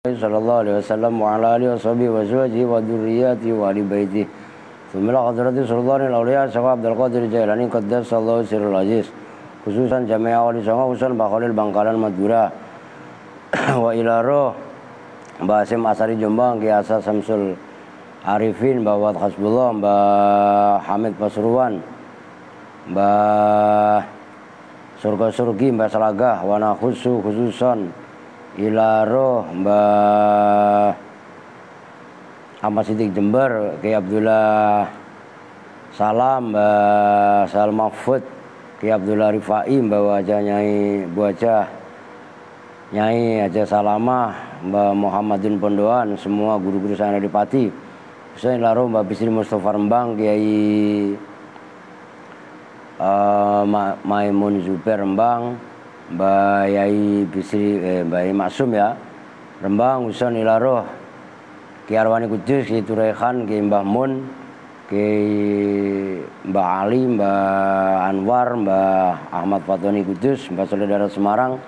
sallallahu alaihi wasallam wa ala alihi washabihi wa azwajihi wa dzurriyyatihi wa ahli baitihi. Tsumma hadrati sultanil auliya Syekh Abdul Qadir Jailani qaddasallahu sirrul aziz. Khususan Jamiah Wali Songo Husain Bakhalil Bangkalan Madura. Wa ila roh Mbah Hasyim Asari Jombang, Ki Asa Samsul Arifin, Mbah Wat Hasbullah, Mbah Hamid Pasuruan, Mbah Surga Surgi, Mbah Salagah, Wana khususan ila roh Mbah Ahmad Siddiq Jember, Ki Abdullah Salam, Mbah Sal Mahfud, Ki Abdullah Rifai, Mbah Wajah Nyai Buajah, Nyai Haja Salamah, Mbah Muhammadin Pondoan, semua guru-guru saya di Pati. Saya ila roh Mbah Bisri Mustafa Rembang, Kiai Maimun Zubair Rembang, Mbah Yai Bisri, Mbah Yai Maksum ya Rembang, Husain ila roh Ki Arwani Kudus, Ki Turehan, Ki Mbah Mun, Ki Mbah Ali, Mbah Anwar, Mbah Ahmad Fatoni Kudus, Mbah Saudara Semarang,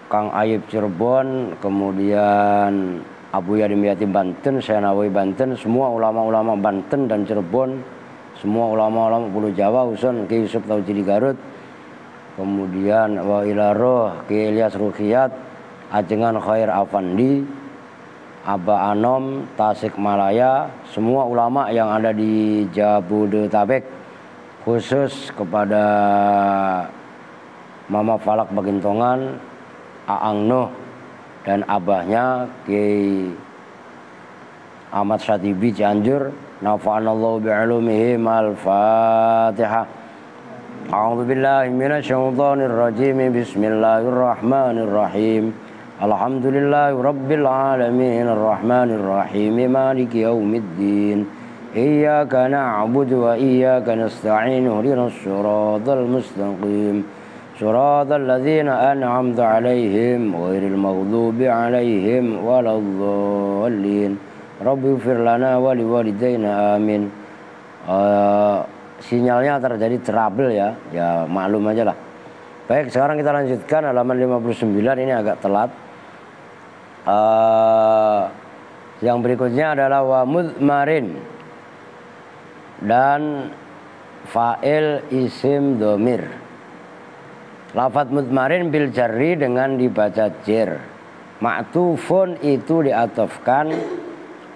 Kang Ayub Cirebon, kemudian Abu Yadim Yati Banten, Syekh Nawawi Banten, semua ulama-ulama Banten dan Cirebon, semua ulama-ulama Pulau Jawa, Husain Ki Yusuf Taujidi Garut, kemudian wa ila roh Ki Ilyas Ruqyat, Ajengan Khair Afandi, Aba Anom Tasikmalaya, semua ulama yang ada di Jabodetabek, khusus kepada Mama Falak Bagintongan, Aang Nuh dan abahnya Ki Ahmad Syatibi Cianjur. Nafa'anallahu bi'ulumihim. Al-Fatihah. A'udzu billahi minasyaitonir rajim. Bismillahirrahmanirrahim. Alhamdulillahi rabbil alamin arrahmanir rahim maliki yaumiddin. Iyyaka na'budu wa iyyaka nasta'in. Ihdinas siratal mustaqim. Siratal ladzina an'amta 'alaihim ghairil maghdubi 'alaihim waladdallin. Rabbighfir lana wa liwalidayna amin. Sinyalnya terjadi trouble ya maklum aja lah. Baik, sekarang kita lanjutkan halaman 59, ini agak telat. Yang berikutnya adalah wa mudmarin dan fa'il isim dhamir. Lafadz mudmarin bil jarri dengan dibaca jer. Ma'tufun itu diatofkan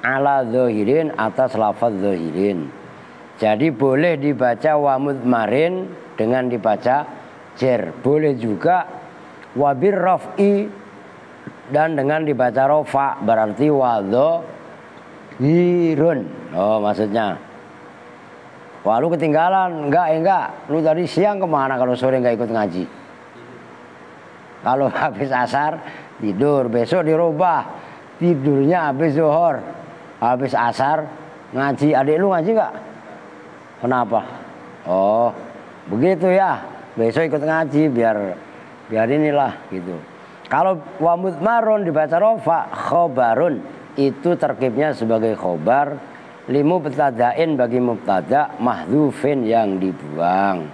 ala dhahirin atas lafadz dhahirin. Jadi boleh dibaca wa mudmarin dengan dibaca jer. Boleh juga wabir raf'i dan dengan dibaca rofa, berarti wa dhahirun. Oh maksudnya, wah lu ketinggalan, enggak, lu tadi siang kemana kalau sore enggak ikut ngaji? Kalau habis asar tidur, besok dirubah tidurnya habis zuhur, habis asar ngaji. Adik lu ngaji enggak? Kenapa? Oh begitu ya, besok ikut ngaji biar inilah gitu. Kalau wa mudmarun dibaca rofa, khobarun itu terkibnya sebagai khobar limu betadain bagi mubtada mahdhufin yang dibuang.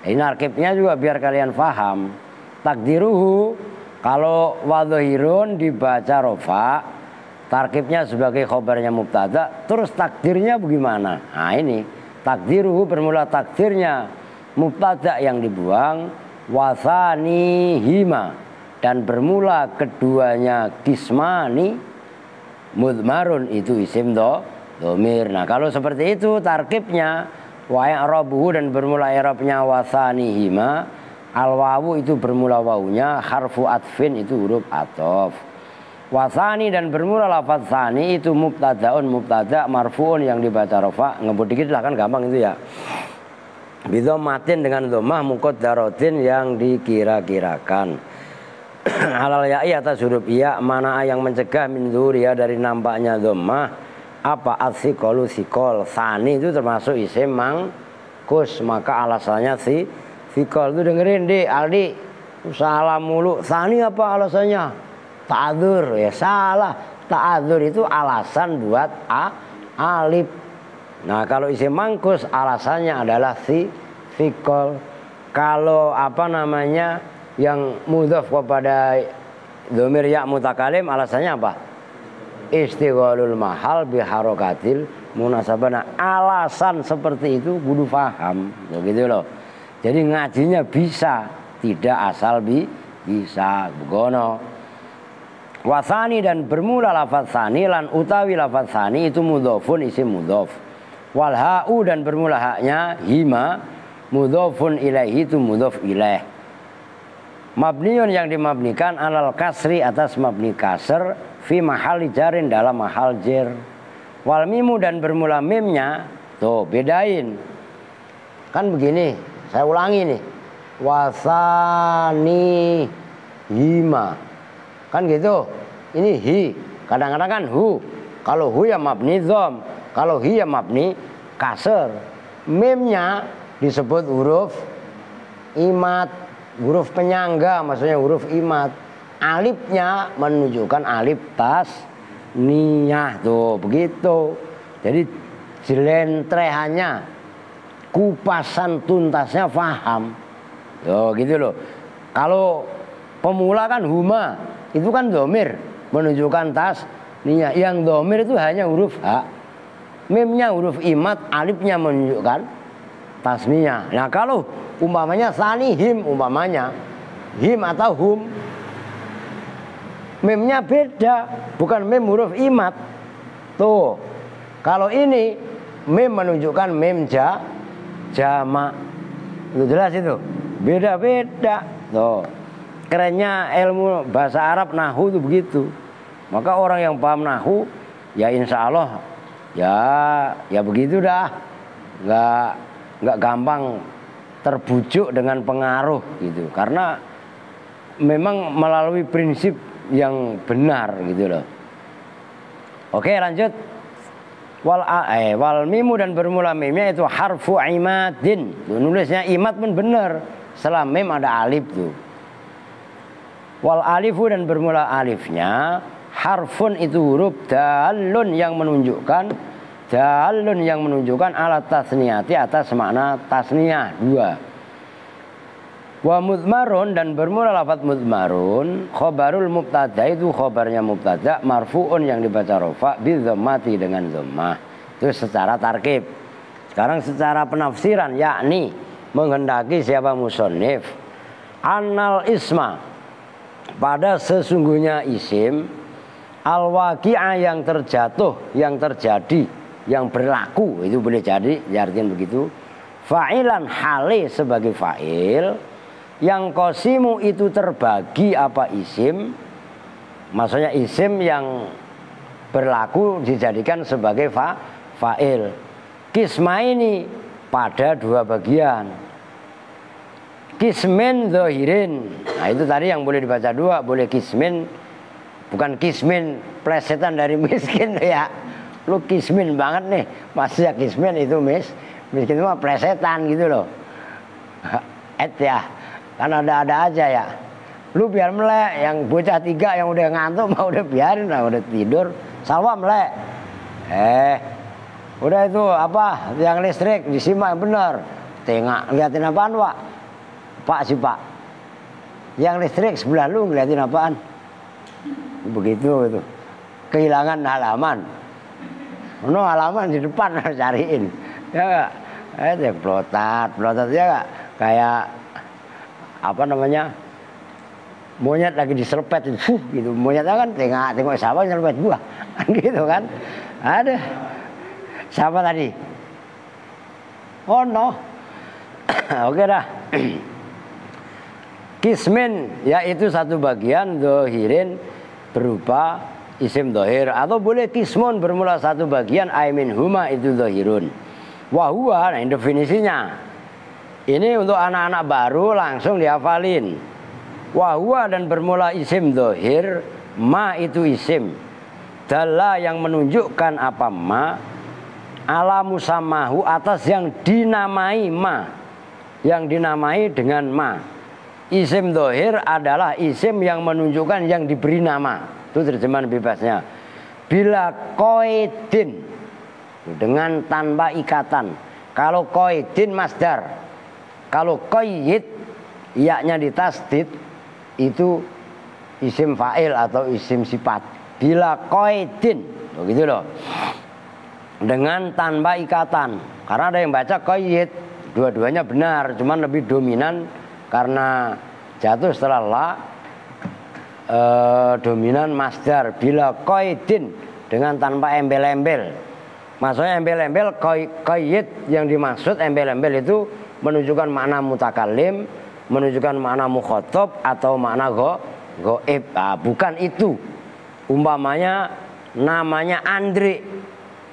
Ini tarkibnya juga biar kalian paham. Takdiruhu, kalau wadhahirun dibaca rofa, tarkibnya sebagai khobarnya mubtada, terus takdirnya bagaimana? Nah ini takdiruhu bermula takdirnya mubtada yang dibuang, wathanihima dan bermula keduanya kismani, mudmarun itu isim dhamir. Nah kalau seperti itu tarkibnya wa i'rabuhu dan bermula i'rabnya wathanihima, al-wawu itu bermula wawunya, harfu atfin itu huruf atof. Wathani dan bermula lafadz tsani itu mubtadaun, mubtada marfuun yang dibaca rafa. Ngebut dikit lah kan gampang itu ya. Bidhammatin dengan dhammah muqaddaratin yang dikira-kirakan. Halal ya'i atas huruf iya, mana yang mencegah min dzuriya dari nampaknya dhammah. Apa atsiqalu siqal. Tsani itu termasuk isim mangkus, maka alasannya Fikol itu dengerin di Aldi, salah mulu. Tsani apa alasannya? Ta'adzur. Ya salah. Ta'adzur itu alasan buat alif. Nah kalau isim mangkus alasannya adalah fikol. Kalau apa namanya yang mudhaf kepada dhamir ya mutakalim alasannya apa? Istighalul mahal biharokatil munasabana. Alasan seperti itu kudu paham, begitu loh. Jadi ngajinya bisa, tidak asal bisa begono. Wasani dan bermula lafaz sani lan utawi lafaz sani itu mudhofun isim mudhof. Wal ha'u dan bermula haknya hima mudhofun ilaihi itu mudhof ilaih. Mabniun yang dimabnikan alal kasri atas mabni kasr fi mahali jarin dalam mahal jer. Wal mimu dan bermula mimnya tuh bedain. Kan begini, saya ulangi nih. Wasani hima. Kan gitu. Ini hi. Kadang-kadang kan hu. Kalau hu ya mabni dhom, kalau hi ya mabni kasr. Mimnya disebut huruf imat, huruf penyangga, maksudnya huruf imat. Alifnya menunjukkan alif tasniyah tuh begitu. Jadi jelentrehannya, kupasan tuntasnya paham. Yo gitu loh. Kalau pemula kan huma, itu kan dhamir menunjukkan tasniyah. Yang dhamir itu hanya huruf ha. Mimnya huruf imat, alifnya menunjukkan tasniyah. Nah kalau umpamanya sanihim, umpamanya him atau hum, mimnya beda, bukan mim huruf imat. Tuh, kalau ini mim menunjukkan mim jama. Itu jelas itu. Beda-beda. Tuh. Kerennya ilmu bahasa Arab nahwu itu begitu. Maka orang yang paham nahwu ya insya Allah ya begitu dah. Nggak gampang terbujuk dengan pengaruh gitu. Karena memang melalui prinsip yang benar gitu loh. Oke lanjut. Wal mimu dan bermula mimnya itu harfu imadin. Nulisnya imad pun benar. Setelah mim ada alif tuh. Wal alifu dan bermula alifnya harfun itu huruf dalun yang menunjukkan alat tasniyati atas makna tasniyah dua. Wa mudmarun dan bermula lafaz mudmarun khobarul mubtada itu khobarnya mubtada marfuun yang dibaca rafa bi dhammati dengan dhammah. Itu secara tarkib. Sekarang secara penafsiran yakni menghendaki siapa musannif annal isma pada sesungguhnya isim al-waqi'ah yang terjatuh, yang terjadi, yang berlaku, itu boleh jadi diartikan begitu. Fa'ilan hale sebagai fa'il, yang qasimu itu terbagi apa isim, maksudnya isim yang berlaku dijadikan sebagai fa'il. Kisma ini pada dua bagian. Kismin zahirin. Nah itu tadi yang boleh dibaca dua, boleh kismin, bukan kismin plesetan dari miskin ya. Lu kismin banget nih, masih ya kismin itu miskin itu mah plesetan gitu loh. Ya, kan ada aja ya. Lu biar melek, yang bocah 3 yang udah ngantuk mah udah biarin lah, udah tidur. Salwa melek. Udah itu apa? Yang listrik disimak yang bener. Tengok liatin apaan, Pak? Pak sih Pak. Yang listrik sebelah lu ngeliatin apaan? Begitu itu. Kehilangan halaman. Halaman di depan cariin. Ya enggak? Plotat ya enggak? Kayak apa namanya? Monyet lagi diserpet itu, gitu. Monyetnya kan tengok siapa nyerpet buah. Gitu kan. Ada. Siapa tadi? Oh no. Oke dah. Kismin yaitu satu bagian dohirin berupa isim dohir, atau boleh kismun bermula satu bagian aimin huma itu dohirun. Wahua, nah definisinya ini untuk anak-anak baru langsung dihafalin. Wahua dan bermula isim dohir, ma itu isim dalla yang menunjukkan apa ma ala musamahu atas yang dinamai ma, yang dinamai dengan ma. Isim dohir adalah isim yang menunjukkan yang diberi nama. Itu terjemahan bebasnya. Bila qaidin, dengan tanpa ikatan. Kalau qaidin masdar. Kalau qaid yaknya ditasdid itu isim fa'il atau isim sifat. Bila qaidin, begitu loh. Dengan tanpa ikatan. Karena ada yang baca qaid, dua-duanya benar, cuman lebih dominan karena jatuh setelah la, dominan masdar. Bila qaidin, dengan tanpa embel-embel. Maksudnya embel-embel, qaid yang dimaksud embel-embel itu menunjukkan makna mutakallim, menunjukkan makna mukhatab atau makna goib. Bukan itu. Umpamanya namanya Andre.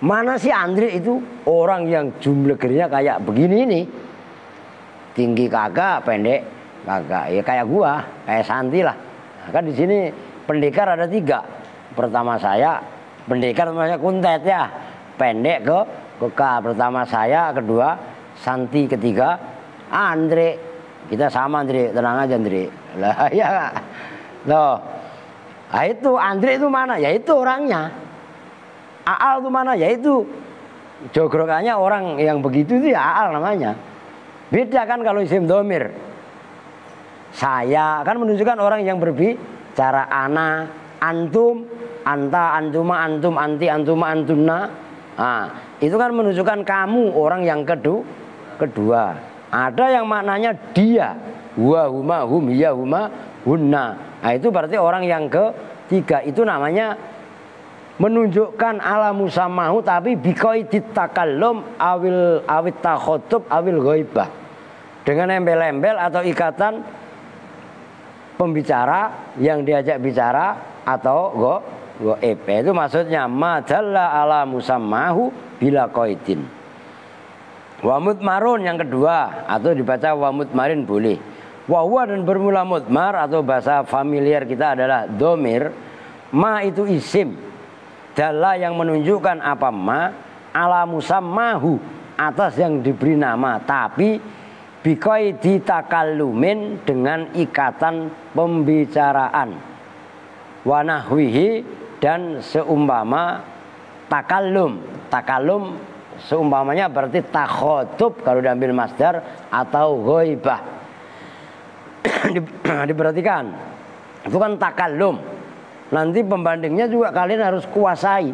Mana sih Andre itu? Orang yang jumlah gerinya kayak begini ini. Tinggi kagak, pendek kagak. Ya kayak gua, kayak Santi lah. Nah, kan di sini pendekar ada 3. Pertama saya, pendekar namanya kuntet ya. Pendek ke K. Pertama saya, kedua Santi, ketiga Andre. Kita sama Andre, tenang aja Andre. Lah ya enggak? Loh. Nah itu Andre itu mana? Ya itu orangnya. Aal itu mana? Ya itu jogrokannya orang yang begitu itu ya Aal namanya. Beda kan kalau isim domir. Saya kan menunjukkan orang yang berbicara. Ana, antum, anta, antuma, antum, anti, antuma, antunna. Nah, itu kan menunjukkan kamu orang yang kedua. Ada yang maknanya dia. Huwa, huma, hum, hiya, huma, hunna. Nah itu berarti orang yang ketiga. Itu namanya menunjukkan ala musamahu tapi biqaidit takallum awit takhotub awil ghaibah. Dengan embel-embel atau ikatan pembicara yang diajak bicara atau goib. Itu maksudnya madalla ala musamahu bila qaidin. Wa mudmarun yang kedua atau dibaca wa mudmarin boleh. Wa huwa dan bermula mudmar atau bahasa familiar kita adalah domir. Ma itu isim. Dalla yang menunjukkan apa ma ala musammahu atas yang diberi nama tapi biqaidi takallumin dengan ikatan pembicaraan. Wa nahwihi dan seumpama takallum. Takallum seumpamanya berarti takhotub kalau diambil masdar atau ghaibah. Diperhatikan. Itu kan takallum. Nanti pembandingnya juga kalian harus kuasai.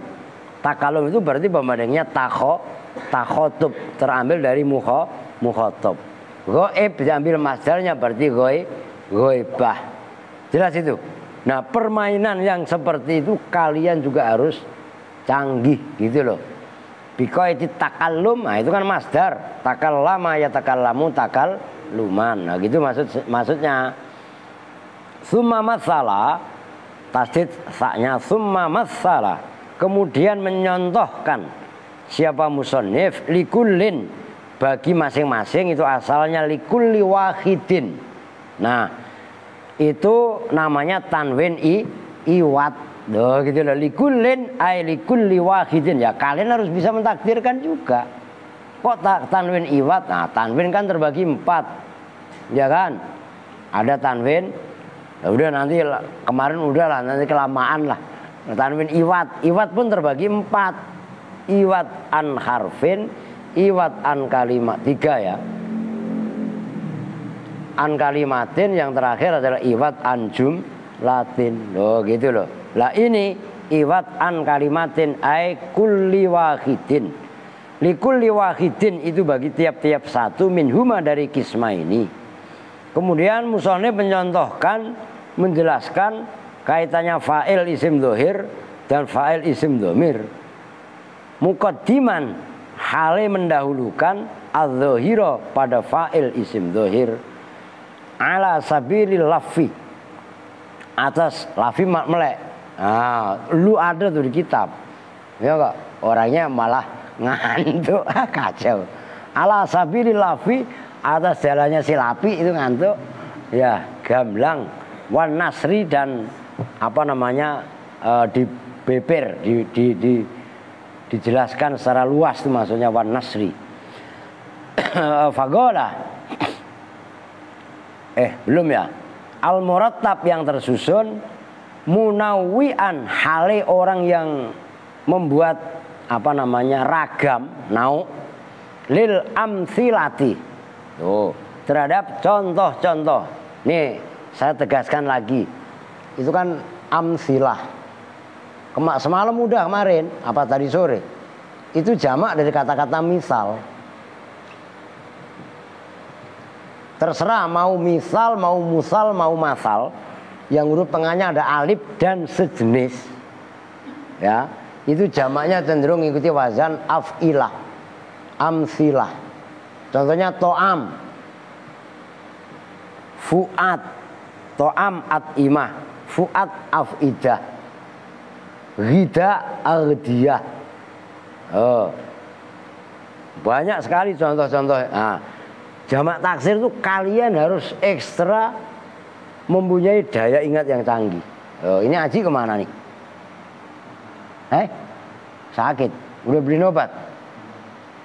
Takallum itu berarti pembandingnya takhotub terambil dari mukhatab. Ghaib diambil masdarnya berarti ghaibah. Jelas itu. Nah, permainan yang seperti itu kalian juga harus canggih gitu loh. Biqaidi takallum, nah itu kan masdar. Takallama ya takallamu takalluman. Nah, gitu maksudnya. Summa masala, tasdid saknya summa masala. Kemudian menyontohkan siapa musannif likullin bagi masing-masing itu asalnya likulli wahidin. Nah, itu namanya tanwin iwat. Loh gitu loh, likullin ay likulli wahidin. Ya kalian harus bisa mentakdirkan juga. Kok tanwin iwat? Nah, tanwin kan terbagi 4. Ya kan? Ada tanwin. Ya udah nanti kemarin udahlah, nanti kelamaan lah. Tanwin iwat. Iwat pun terbagi 4. Iwat an harfin, iwat an kalimat. 3 ya. An kalimatin yang terakhir adalah iwat an jumlatin. Loh gitu loh. Lah ini iwat an kalimatin ay kulli wahidin. Li kulli wahidin itu bagi tiap-tiap satu minhuma dari kisma ini. Kemudian musannif mencontohkan, menjelaskan kaitannya fa'il isim dhohir dan fa'il isim dhamir. Muqaddiman hale mendahulukan adz-dhahira pada fa'il isim dhohir ala sabilil lafi atas lafi melek. Nah, lu ada tuh di kitab. Ya enggak? Orangnya malah ngantuk, kacau. Ala sabilil lafi atas jalannya si lapi itu ngantuk. Ya, gamblang wan nasri dan apa namanya dibeber, dijelaskan secara luas itu maksudnya wan nasri. Fagola. Belum ya. Al murattab yang tersusun munawwi'an hale orang yang membuat apa namanya ragam nau lil amsilati. Tuh, terhadap contoh-contoh. Nih, saya tegaskan lagi. itu kan amsilah. Semalam udah kemarin, apa tadi sore, itu jamak dari kata-kata misal. Terserah mau misal, mau musal, mau masal, yang huruf tengahnya ada alif dan sejenis, ya, itu jamaknya cenderung mengikuti wazan af'ilah, amsilah. Contohnya to'am, fu'ad, to'am at'imah, fu'ad af'idah, ghida aghdiyah. Banyak sekali contoh-contoh. Nah, jamak taksir itu kalian harus ekstra mempunyai daya ingat yang canggih. Ini Aji kemana nih? Sakit, udah beliin obat?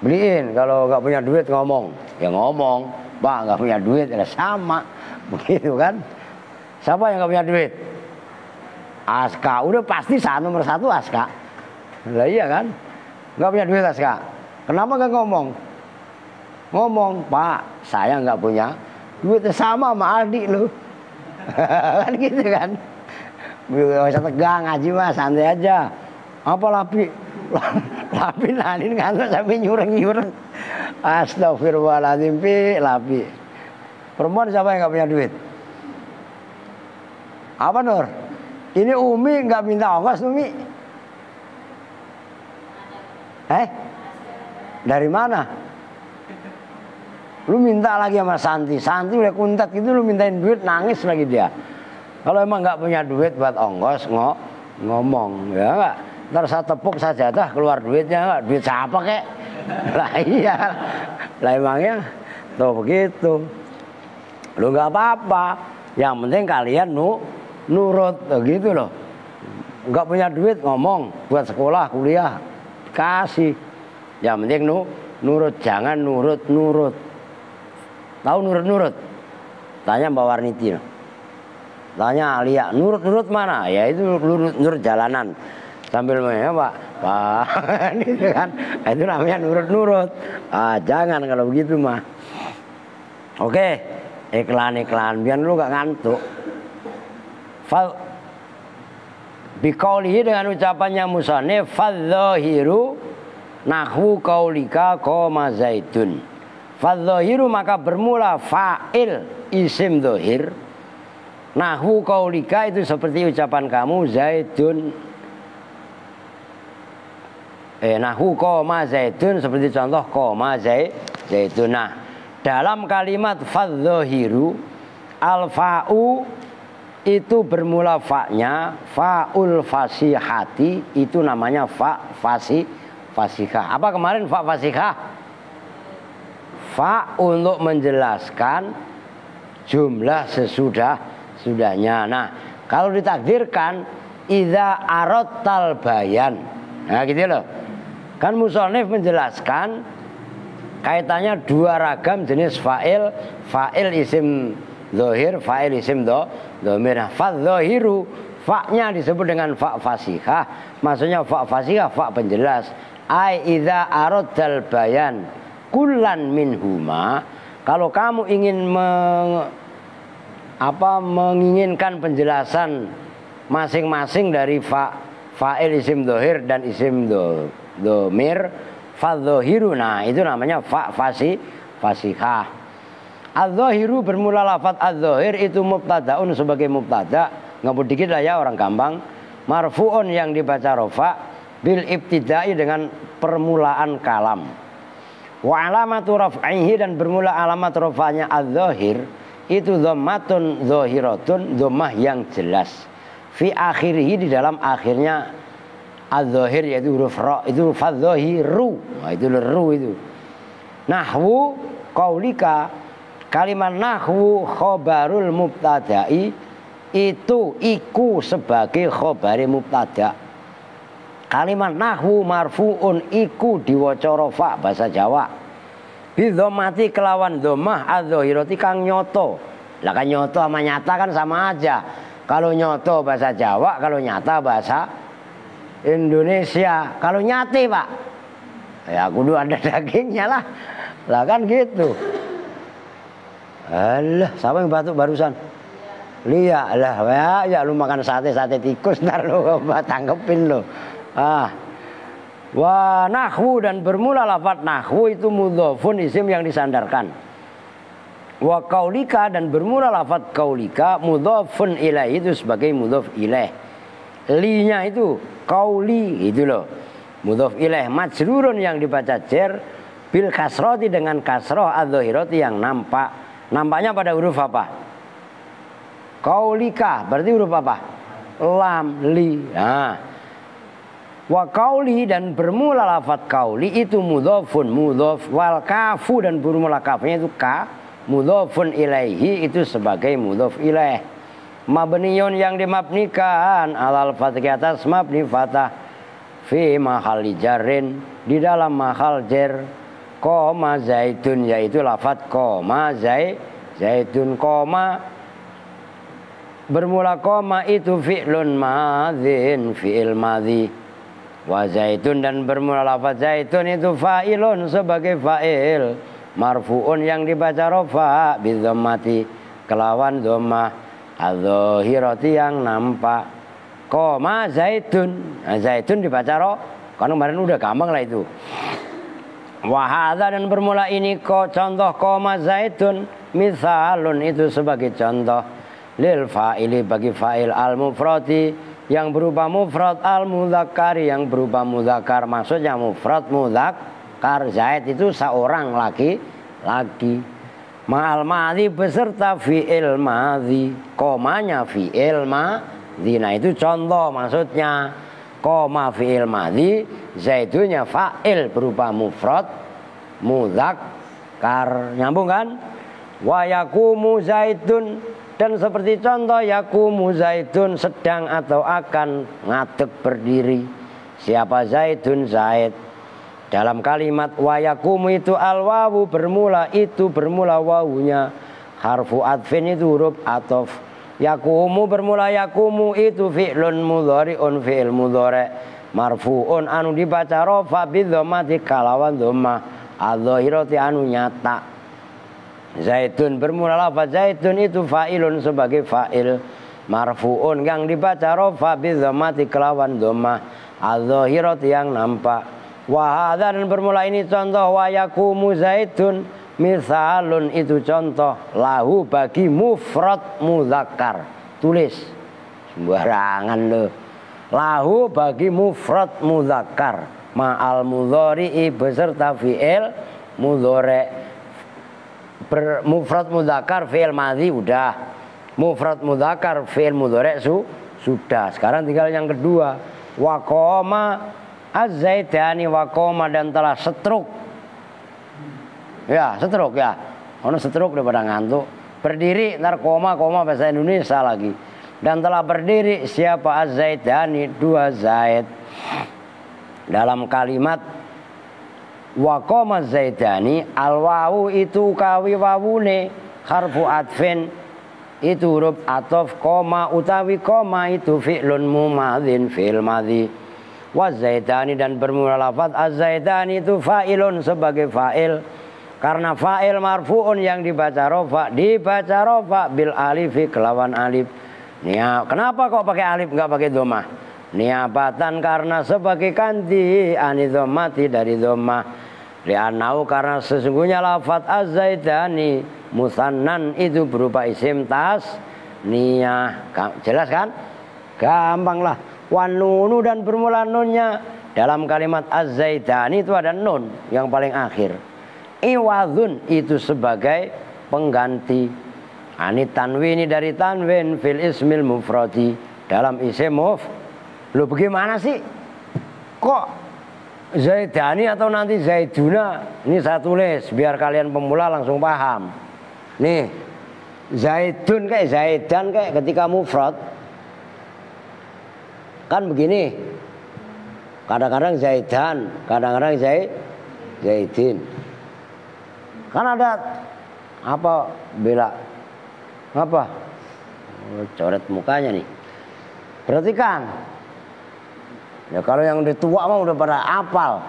Beliin. Kalau nggak punya duit ngomong, ya ngomong. Pak nggak punya duit, ya sama, begitu kan? Siapa yang nggak punya duit? Aska, udah pasti nomor satu Aska. Lah iya kan? Nggak punya duit Aska. Kenapa nggak ngomong? Ngomong, Pak, saya nggak punya duit, sama Aldi loh. Kan gitu kan? Gak usah tegang, ngaji mas, santai aja. Apa lapi? Lapi nanin ngantuk sampai nyureng-nyureng. Astagfirullahaladzim, lapi. Perempuan siapa yang nggak punya duit? Apa Nur? Ini Umi nggak minta ongkos, Umi? Dari mana? Lu minta lagi sama Santi. Santi udah kuntat gitu, lu mintain duit, nangis lagi dia. Kalau emang nggak punya duit buat ongkos, ngomong, ya nggak? Ntar saya tepuk sajadah keluar duitnya, nggak? Duit siapa kek? Lah iya, lah emangnya tuh begitu. Lu nggak apa-apa, yang penting kalian nurut, gitu loh. Nggak punya duit ngomong buat sekolah, kuliah, kasih. Yang penting nurut, jangan nurut. Tahu nurut? Tanya Mbak Warniti. Tanya Alia, nurut mana? Ya itu nurut jalanan. Sambil ya Pak, gitu kan. Itu namanya nurut. Jangan kalau begitu mah. Oke, iklan biar lu gak ngantuk. Biqaulihi dengan ucapannya musannif, fadzahiru nahwu qaulika qoma zaidun. Fadzahiru maka bermula fa'il isim dzahir. Nahwu qaulika itu seperti ucapan kamu zaidun. Nahwu qoma zaidun seperti contoh qoma zaidun. Nah, dalam kalimat fadzahiru al-fa'u itu bermula fa'nya, fa'ul fasihati itu namanya fasihah. Apa kemarin fa fasihah? Fa untuk menjelaskan jumlah sesudahnya. Nah, kalau ditakdirkan idza aradtal bayan. Nah, gitu loh. Kan musannif menjelaskan kaitannya dua ragam jenis fa'il isim dzahir, fa'il isim dhamir. Fadzahiru fa-nya disebut dengan fa fasihah. Maksudnya fa fasihah, fa penjelas. Ai idza aradtal bayan kullan minhuma, kalau kamu ingin menginginkan penjelasan masing-masing dari fa'il isim dzahir dan isim dhamir, fadzahiru. Nah, itu namanya fa fasihah. Adz-dzahiru bermula lafaz adz-dzahir itu mubtadaun sebagai mubtada. Ngebut dikit lah ya orang gampang. Marfu'un yang dibaca rafa bil ibtidai dengan permulaan kalam. Wa alamatu raf'ihi dan bermula alamat rafanya adz-dzahir itu dhammatun zahiratun, dhammah yang jelas. Fi akhirih di dalam akhirnya adz-dzahir yaitu huruf ra, itu fadzahiru. Nah, itu ru itu. Nahwu qaulika, kalimat nahwu khobarul mubtada'i itu iku sebagai khobari mubtada. Kalimat nahwu marfu'un iku diwaca rafa bahasa Jawa. Bidhammati kelawan dhammah adz-dzahirati kang nyoto. Lah kan nyoto sama nyata kan sama aja. Kalau nyoto bahasa Jawa, kalau nyata bahasa Indonesia. Kalau nyate, Pak, ya kudu ada dagingnya lah. Lah kan gitu. Alah, siapa yang batuk barusan? Liya lah ya lu makan sate tikus ntar lu tangkepin lu. Wa nahwu dan bermula lafaz nahwu itu mudhofun isim yang disandarkan. Wa qaulika dan bermula lafaz qaulika mudhofun ilaih itu sebagai mudhof ilaih. Linya itu qauli itu loh. Mudhof ilaih majrurun yang dibaca jar bil kasroti dengan kasroh adz-dzahirati yang nampak. Nampaknya pada huruf apa? Qaulika berarti huruf apa? Lam li. Nah. Wa qauli dan bermula lafaz qauli itu mudhofun mudhof wal kafu dan bermula kafnya itu ka mudhofun ilaihi itu sebagai mudhof ilaih. Mabniyun yang dimabnikan alal fathhi atas mabni fathah fi mahalli jarrin di dalam mahal jar koma zaitun yaitu lafaz koma zaitun koma bermula koma itu fi'lun madzin fi'il madzi wa zaitun dan bermula lafaz zaitun itu fa'ilun sebagai fa'il marfu'un yang dibaca rafa bi dhammati kelawan dhammah adz-dzahirati yang nampak koma zaitun. Nah, zaitun dibaca ro kan kemarin udah gampang lah itu. Wa hadza dan bermula ini contoh koma zaitun misalun itu sebagai contoh lil fa'ili bagi fa'il al mufradi yang berupa mufrad al mudzakkari yang berupa mudzakkar. Maksudnya mufrad mudzakkar zaid itu seorang laki ma'al madzi beserta fi'il madzi komanya fi'il madzi. Nah itu contoh maksudnya koma fi'il madzi zaidunya fa'il berupa mufrad mudzakkar. Nyambung kan? Wa yaqumu zaidun dan seperti contoh yaqumu zaidun sedang atau akan ngadeg berdiri. Siapa zaidun? Zaid. Dalam kalimat wa yaqumu itu al wawu bermula wawunya harfu adfin itu huruf ataf. Yaqumu bermula yaqumu itu fi'lun mudhari'un fi'il mudhari' marfu'un anu dibaca rafa bi dhammati kalawan dhammah adz-dzahirati anu nyata. Zaitun bermula lafaz zaitun itu fa'ilun sebagai fa'il marfu'un yang dibaca rafa bi dhammati kelawan dhammah adz-dzahirati yang nampak. Wa hadza dan bermula ini contoh wa yaqumu zaitun misalun itu contoh lahu bagi mufrad mudzakkar. Tulis sembarangan lo. Lahu bagi mufrad mudzakkar ma'al mudhari'i beserta fi'il mudhari'. Mufrad mudzakkar fi'il madzi udah, mufrad mudzakkar fi'il mudhari' sudah. Sekarang tinggal yang kedua wa qoma az-zaidani wa qoma dan telah setruk. Ya setruk ya, ono setruk daripada ngantuk. Berdiri ntar koma bahasa Indonesia lagi. Dan telah berdiri siapa az-zaidani dua zaid. Dalam kalimat wa qoma zaidani al wawu itu kawi wawune harfu adfin itu huruf ataf koma utawi koma itu fi'lun mumadzin fi'il madzi wa zaidani dan bermula lafaz az-zaidani itu fa'ilun sebagai fa'il karena fa'il marfu'un yang dibaca rafa bil alifi kelawan alif. Nia kenapa kok pakai alif enggak pakai dhammah? Niabatan karena sebagai ganti ani dhammati dari dhammah. Li'annahu karena sesungguhnya lafaz az-zaidani musannan itu berupa isim tasniyah. Jelas kan? Gampang lah. Wan nunu dan bermula nunnya dalam kalimat az-zaidani itu ada nun yang paling akhir. Iwadun itu sebagai pengganti. Ani tanwini dari tanwin fil ismil mufradi dalam isim Loh bagaimana sih? Kok Zaidani atau nanti Zaiduna? Ini saya tulis biar kalian pemula langsung paham. Nih, Zaidun kayak Zaidan kayak ketika mufrad kan begini. Kadang-kadang Zaidan, kadang-kadang Zaidin. Kan ada apa bela? Apa? Coret mukanya nih. Perhatikan. Ya kalau yang udah tua mah udah pada apal.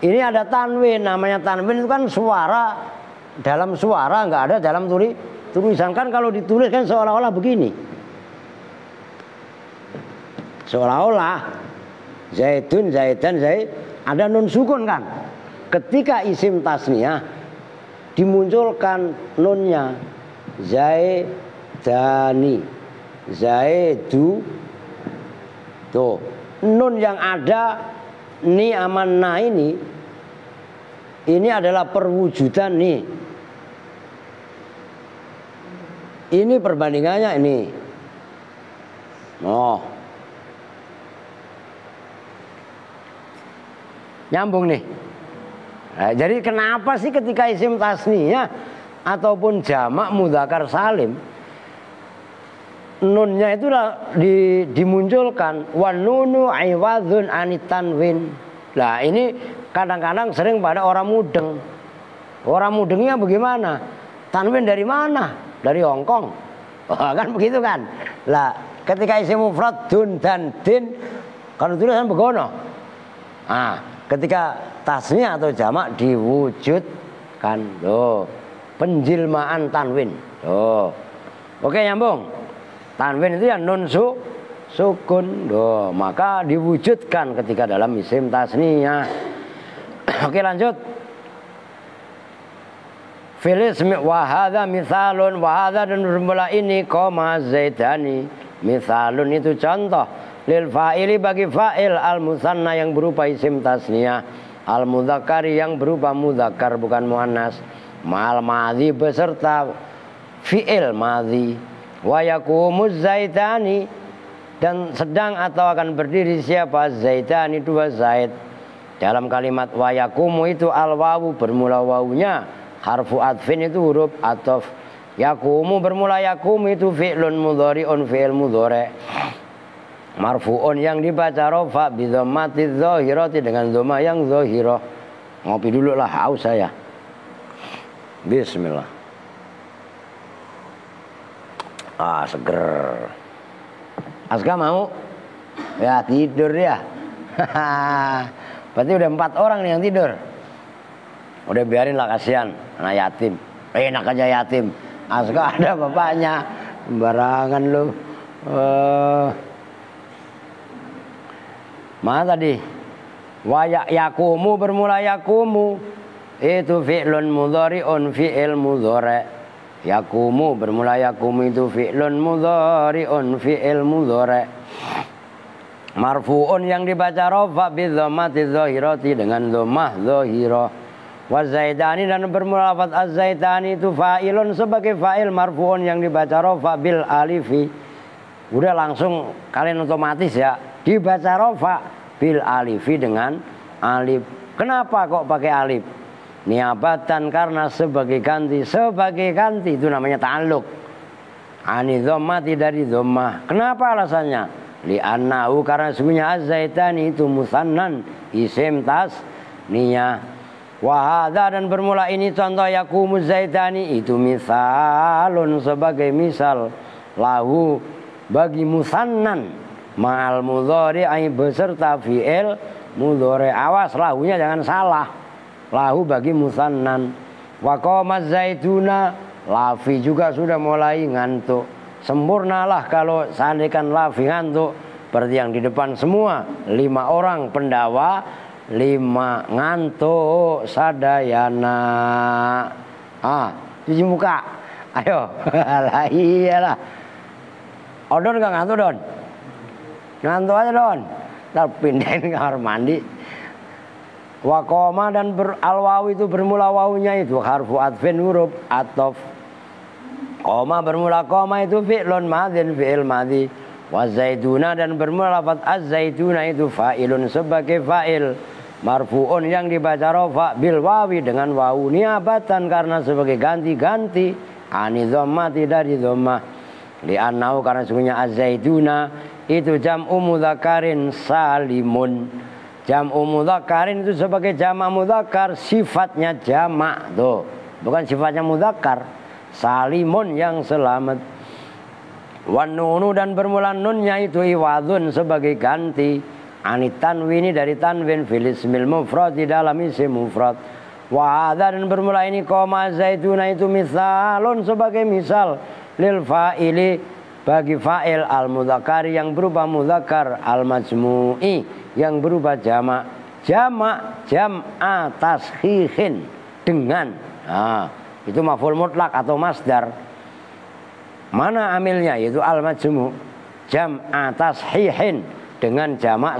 Ini ada tanwin, namanya tanwin itu kan suara dalam suara nggak ada dalam tulisan kan kalau ditulis kan seolah-olah begini. Seolah-olah Zaidun, Zaidan, Zaid ada nun sukun kan. Ketika isim tasniyah dimunculkan nunnya Zaidani, Zaidu. Tuh, nun yang ada ni aman na ini adalah perwujudan nih. Ini perbandingannya ini. Oh. Nyambung nih. Nah, jadi kenapa sih ketika isim tasniyah ataupun jamak mudzakkar salim nunnya itu dimunculkan wan nunu iwadun anitanwin. Nah, ini kadang-kadang sering pada orang mudeng. Orang mudengnya bagaimana? Tanwin dari mana? Dari Hongkong. Oh, kan begitu kan? Lah, ketika isim mufrad dun dan din kalau tulisan begono. Nah, ketika tasnya atau jamak diwujudkan. Loh, penjilmaan tanwin. Loh. Oke, nyambung. Tanwin itu yang nun sukun. Loh, maka diwujudkan ketika dalam isim tasniyah. Oke, lanjut. Filis wahada misalun, wahada dan bermula ini koma zaidani. Misalun itu contoh lil fa'ili bagi fa'il al musanna yang berupa isim tasniyah, al mudzakkari yang berupa mudzakkar bukan muannas, ma'al madhi beserta fi'il madhi, wa yakumuz zaidani dan sedang atau akan berdiri siapa zaidani dua zaid. Dalam kalimat wa yakumu itu al wawu bermula wawunya, harfu atfin itu huruf ataf. Yakumu bermula yakum itu fi'lun mudhari'un fi'il mudhari' marfu'un yang dibaca rafa bi dhammati dhahirati dengan dhamma yang dhahirah. Ngopi dulu lah, haus saya. Bismillah. Seger. Aska mau? Ya tidur ya. Berarti udah 4 orang nih yang tidur. Udah biarin lah, kasihan anak yatim. Enak aja yatim. Aska ada bapaknya. Sembarangan lu. Mana tadi? Wa yakumu bermula yakumu itu fi'lun mudhari'un fi'il mudhari'. Yakumu bermula yakumu itu fi'lun mudhari'un fi'il mudhari'. Marfu'un yang dibaca rafa bi dhammati dhahirati dengan dhammah dhahirah. Wa zaidani dan bermula lafaz az-zaidani itu fa'ilun sebagai fa'il marfu'un yang dibaca rafa bil alifi. Udah langsung kalian otomatis ya dibaca rafa bil alifi dengan alif. Kenapa kok pakai alif? Niabatan karena sebagai ganti itu namanya ta'alluq. Ani dhammati dari dhammah. Kenapa alasannya? Li'annahu karena sesungguhnya az-zaitani itu musannan isim tasniyah. Wa hadza dan bermula ini contoh yakumuz zaitani itu misalun sebagai misal lahu bagi musannan ma'al mudhari'i beserta fi'il mudhari'. Awas lahunya jangan salah. Lahu bagi musannan. Wa qamaz zaituna lafi juga sudah mulai ngantuk. Sempurnalah kalau seandainya lafi ngantuk. Berarti yang di depan semua 5 orang pendawa, 5 ngantuk sadayana. Cuci muka. Ayo. Lah iyalah. Don gak ngantuk Don? Ngantuk aja Don. Ntar pindahin ke kamar mandi. Wa qoma dan al-wawu itu bermula wawunya itu harfu atfin huruf ataf. Qoma bermula qoma itu fi'lun madhin fi'il madhi. Wa zaituna dan bermula lafaz az-zaituna itu fa'ilun sebagai fa'il marfu'un yang dibaca rafa bil wawi dengan wawu niabatan karena sebagai ganti-ganti ani dhammati dari dhammah. Li'annahu karena sesungguhnya az-zaituna itu jam'u mudzakkarin salimun. Jam'u mudzakkarin itu sebagai jamak mudzakkar sifatnya jamak tuh. Bukan sifatnya mudzakkar. Salimun yang selamat. Wan nunu dan bermula nunnya itu iwadun sebagai ganti. Ani tanwini dari tanwin fil ismil mufrad di dalam isim mufrad. Wa dan bermula ini koma zaituna itu misalun sebagai misal lil fa'ili bagi fa'il al mudzakkari yang berupa mudzakkar al majmu'i yang berupa jamak jam'a tashihin dengan itu maf'ul mutlak atau masdar. Mana amilnya yaitu al majmu' jam'a tashihin dengan jamak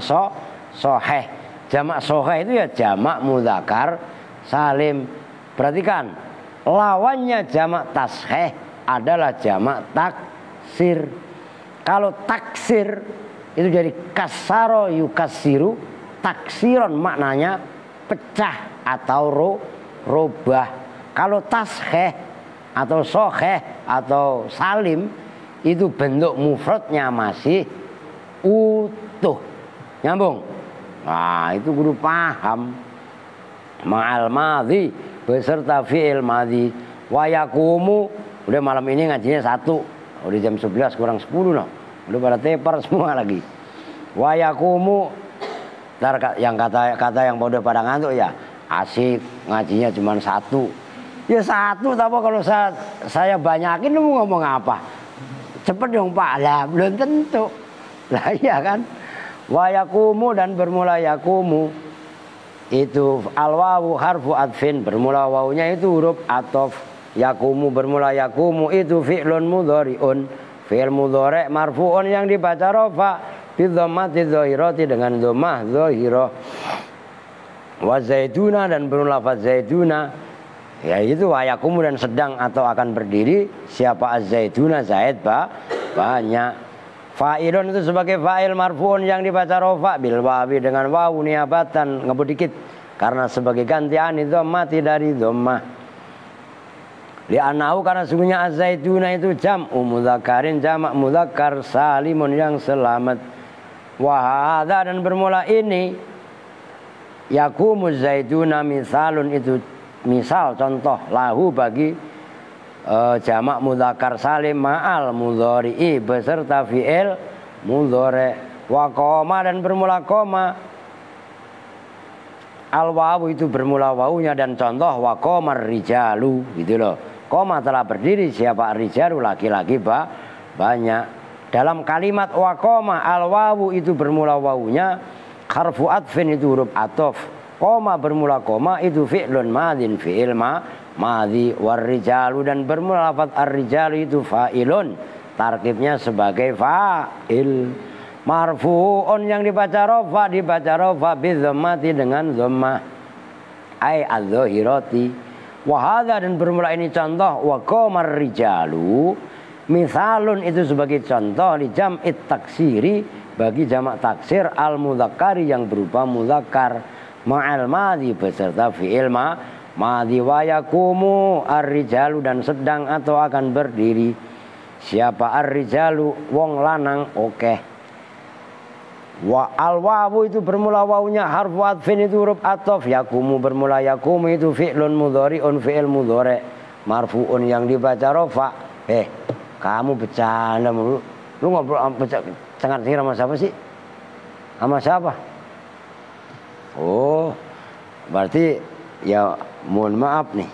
soheh. Jamak soheh itu ya jamak mudzakkar salim. Perhatikan, lawannya jamak tasheh adalah jamak taksir. Kalau taksir itu jadi kasaro yukassiru, taksiron maknanya pecah atau robah. Kalau tasheh atau soheh atau salim itu bentuk mufradnya masih utuh. Nyambung? Nah, itu guru paham. Ma'al madhi beserta fi'il madhi. Wa yakumu, udah malam ini ngajinya 1. Udah jam 11 kurang 10 no. Udah pada tepar semua lagi. Wa yakumu, ntar yang kata yang udah pada ngantuk ya, asik ngajinya cuma 1. Ya 1, tapi kalau saya banyakin lu mau ngomong apa? Cepet dong Pak, lah belum tentu. Lah iya kan? Wa yakumu dan bermula yakumu itu al wawu harfu adfin, bermula wawunya itu huruf atof. Yakumu bermula yakumu itu fi'lun mudhari'un, fi'il mudhari' marfu'un yang dibaca rafa bi dhammati dhahirati dengan dhammah dhahirah. Wa zaituna dan bermula lafaz zaituna yaitu wayakumu dan sedang atau akan berdiri. Siapa az-zaituna? Zaid banyak. Fa'ilun itu sebagai fa'il marfu'un yang dibaca rafa bil wawi dengan wawu niabatan, ngebut dikit karena sebagai gantian itu mati dari dhammah. Li'annahu karena sungguhnya az-zaituna itu jam'u mudzakkarin, jamak mudzakkar salimun yang selamat. Wa hadza dan bermula ini yakumuz zaituna misalun itu misal contoh lahu bagi jamak mudzakkar salim ma'al mudhari'i beserta fi'il mudhari'. Wa qoma dan bermula qoma al wawu itu bermula wawunya dan contoh wa qomar rijalu gitu loh. Qoma telah berdiri siapa rijalu laki-laki banyak. Dalam kalimat wa qoma al wawu itu bermula wawunya harfu atfin itu huruf atof. Koma bermula koma itu fi'lun madin fi'il madhi. Warrijalu dan bermula lafaz ar-rijalu itu fa'ilun, tarkibnya sebagai fa'il. Marfu'un yang dibaca rafa bidhammati dengan dhammah ai adz-dhahirati. Wa hadza dan bermula ini contoh wa qamar rijalu misalun itu sebagai contoh li jam'it taksiri bagi jamak taksir al mudzakkari yang berupa mudzakkar ma'al madhi beserta fi'il madhi. Wa yakumu ar-rijalu dan sedang atau akan berdiri siapa ar-rijalu wong lanang oke. Wa al-wawu itu bermula wawunya harfu adfin itu huruf atof. Yakumu bermula yakumu itu fi'lun mudhari'un fi'il mudhari' marfu'un yang dibaca rafa. Kamu bercanda mulu. Lu ngobrol cengar cengir sama siapa sih? Sama siapa? Oh, berarti ya mohon maaf nih.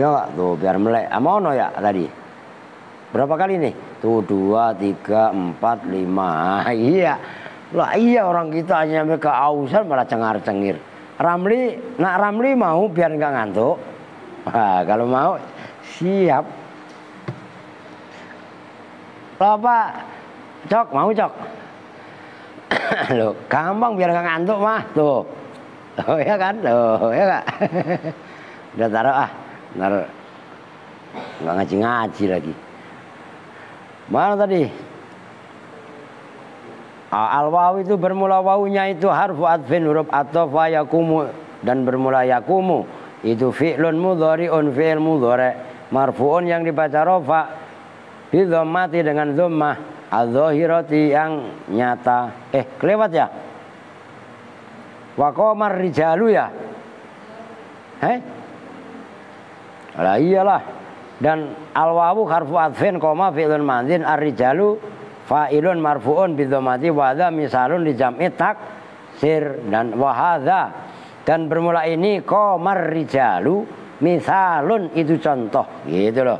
Ya enggak tuh biar melek. Amono ya tadi. Berapa kali nih? Tuh 2, 3, 4, 5. Iya. Lah iya orang kita hanya sampai keausan malah cengar-cengir. Ramli mau biar enggak ngantuk. Nah, kalau mau siap. Bapak Cok, mau Cok? Loh, gampang biar nggak ngantuk mah tuh. Oh ya kan, loh ya kak. Udah taruh taruh. Nggak ngaji lagi. Mana tadi? Al wawu itu bermula wawunya itu harfu adfin huruf atof wa yakumu dan bermula yakumu itu fi'lun mudhari'un fi'il mudhari' marfu'un yang dibaca rafa bi dhammati dengan dhammah adz-dhahirati yang nyata. Kelewat ya? Wa qamar rijalu ya? Lah iyalah. Dan al wawu harfu adfin koma fi'lun madhin ar-rijalu fa'ilun marfu'un bi dhammati wa hadza misalun li jam'i taksir dan wa hadza Dan bermula ini qamar rijalu misalun itu contoh gitu loh.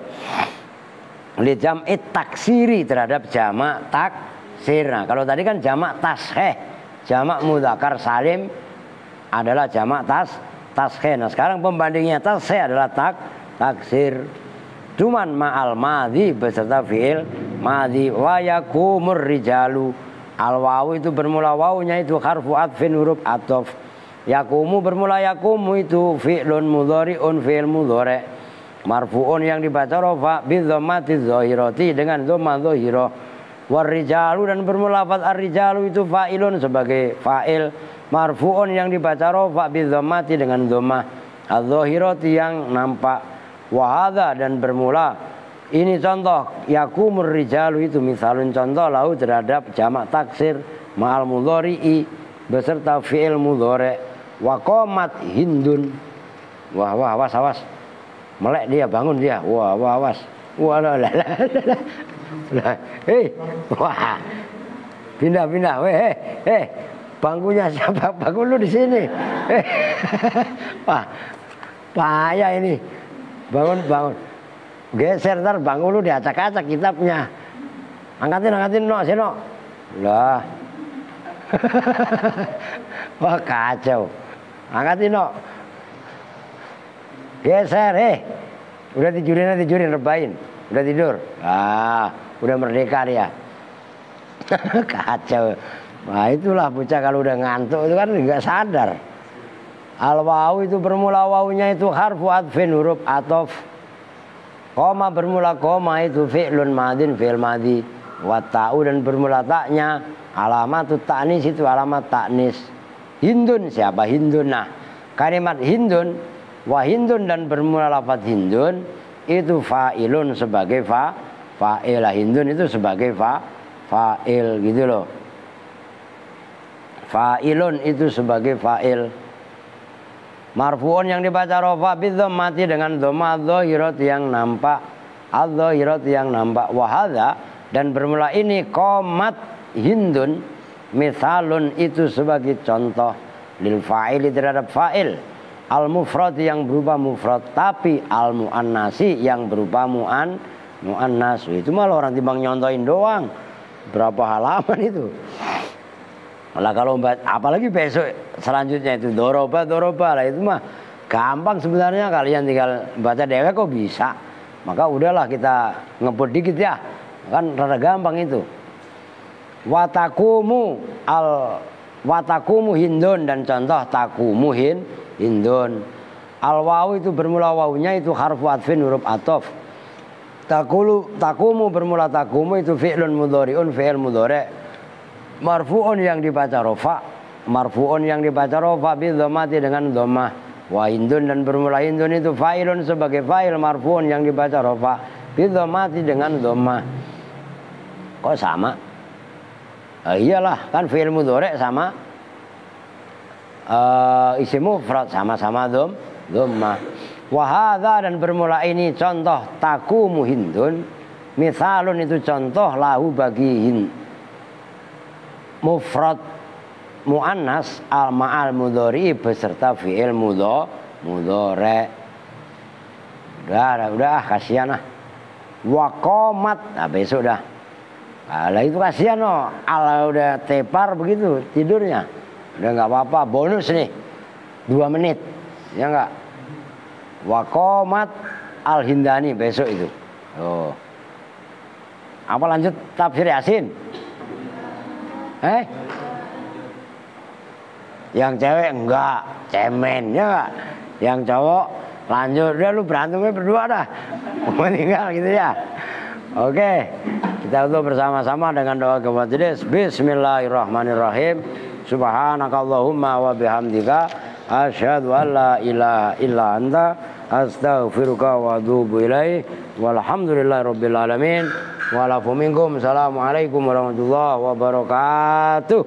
Li jam'i taksiri terhadap jamak taksir. Nah, kalau tadi kan jamak tasheh, jamak mudzakkar salim adalah jamak tasheh. Nah, sekarang pembandingnya tasheh adalah taksir. Cuman ma'al madhi beserta fi'il madhi wa yakumur rijalu. Al wawu itu bermula wawunya itu harfu atfin huruf ataf. Yakumu bermula yakumu itu fi'lun mudhari'un fi'il mudhari'. Marfu'un yang dibaca rafa bi dhammati dhahirati dengan dhamma dhahirah. War rijalu dan bermula lafaz ar-rijalu itu fa'ilun sebagai fa'il. Marfu'un yang dibaca rafa bi dhammati dengan dhamma adh-dhahirati yang nampak. Wa hadza dan bermula ini contoh yakumur rijalu itu misalun contoh lahu terhadap jamak taksir ma'al mudhari'i beserta fi'il mudhari'. Wa qamat hindun. Wah awas. Melek dia, bangun dia. Wah, awas. Wah, wah. Pindah. Weh, bangkunya siapa? Bangku lu di sini. Wah, payah ini. Bangun. Geser ntar bangku lu diacak-acak kitabnya. Angkatin no, sini no. Lah. Wah, kacau. Angkatin no. Geser, udah tidurin, rebahin, udah tidur, udah merdeka dia, kacau. Nah itulah bocah kalau udah ngantuk itu kan nggak sadar. Al wawu itu bermula wawunya itu harfu atfin huruf atof. Koma bermula koma itu fi'lun madin fi'il madi. Wa ta'u dan bermula taknya alamatut ta'nis itu alamat taknis. Hindun siapa hindun? Nah kalimat hindun. Wahindun dan bermula lafaz hindun itu fa'ilun sebagai fa'il. Hindun itu sebagai fa'il gitu loh. Fa'ilun itu sebagai fa'il. Marfu'un yang dibaca rafa bi dhammati dengan dhamma adh-dhahirat yang nampak. Adh-dhahirat yang nampak. Wa hadza dan bermula ini qamat hindun misalun itu sebagai contoh lil fa'ili terhadap fa'il. Al-mufrad yang berupa mufrad tapi al-muannasi yang berupa muannas. Itu malah orang timbang nyontohin doang. Berapa halaman itu? Malah kalau apalagi besok selanjutnya itu doroba lah itu mah gampang sebenarnya, kalian tinggal baca dewek kok bisa. Maka udahlah kita ngebut dikit ya. Kan rada gampang itu. Watakumu hindun dan contoh takumu hindun. Al wawu itu bermula wawunya itu harfu atfin huruf atof. Takumu bermula takumu itu fi'lun mudhari'un fi'il mudhari'. Marfu'un yang dibaca rafa. Marfu'un yang dibaca rafa bi dhammati dengan dhammah. Wa hindun dan bermula hindun itu fa'ilun sebagai fa'il. Marfu'un yang dibaca rafa bi dhammati dengan dhammah. Kok sama? Iyalah kan fi'il mudhari' sama isim mufrad sama-sama dhammah. Wa hadza dan bermula ini contoh takumu hindun. Misalun itu contoh lahu bagi mufrad muannas al ma'al mudhari beserta fi'il mudhari. Udah kasihan ah. Wa qamat. Nah besok dah. Lah itu kasihan loh. Ala udah tepar begitu tidurnya. Udah nggak apa-apa, bonus nih 2 menit, ya nggak? Waqomat al-Hindani besok itu. Oh. Apa lanjut tafsir Yasin? Yang cewek enggak, cemen ya nggak? Yang cowok lanjut, udah lu berantemnya berdua dah. Mau tinggal gitu ya. Oke, kita untuk bersama-sama dengan doa kepada Bismillahirrahmanirrahim. Subhanakallahumma wa bihamdika asyhadu an la ilaha illa anta astaghfiruka wa atubu ilaik. Walhamdulillahirabbil alamin. Wa lakum minkum. Assalamualaikum warahmatullahi wabarakatuh.